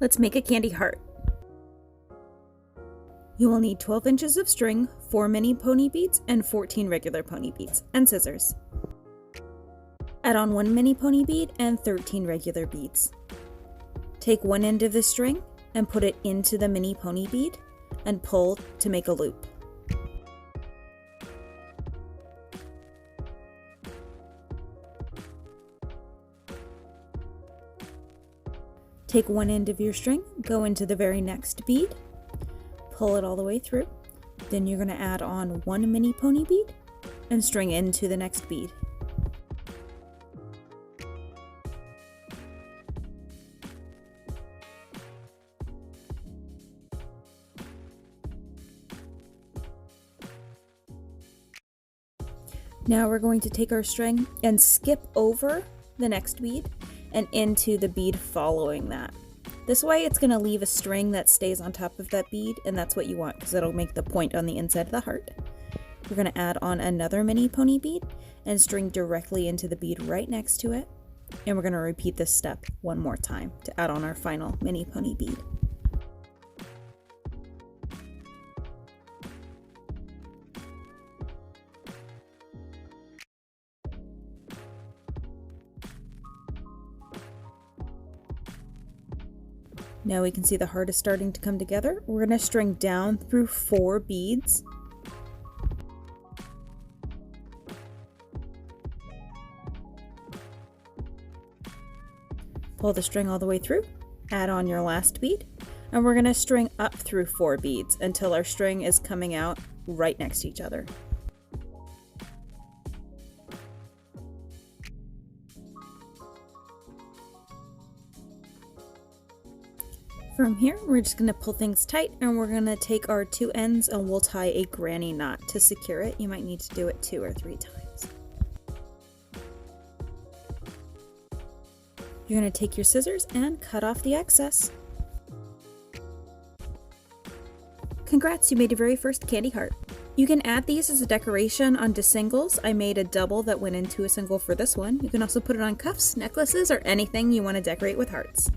Let's make a candy heart. You will need 12 inches of string, 4 mini pony beads, and 14 regular pony beads, and scissors. Add on 1 mini pony bead and 13 regular beads. Take one end of the string and put it into the mini pony bead and pull to make a loop. Take one end of your string, go into the very next bead, pull it all the way through. Then you're going to add on 1 mini pony bead and string into the next bead. Now we're going to take our string and skip over the next bead and into the bead following that. This way it's going to leave a string that stays on top of that bead, and that's what you want because it'll make the point on the inside of the heart. We're going to add on another mini pony bead and string directly into the bead right next to it. And we're going to repeat this step one more time to add on our final mini pony bead. Now we can see the heart is starting to come together. We're going to string down through 4 beads. Pull the string all the way through, add on your last bead, and we're going to string up through 4 beads until our string is coming out right next to each other. From here, we're just going to pull things tight, and we're going to take our 2 ends and we'll tie a granny knot to secure it. You might need to do it 2 or 3 times. You're going to take your scissors and cut off the excess. Congrats, you made your very first candy heart. You can add these as a decoration onto singles. I made a double that went into a single for this one. You can also put it on cuffs, necklaces, or anything you want to decorate with hearts.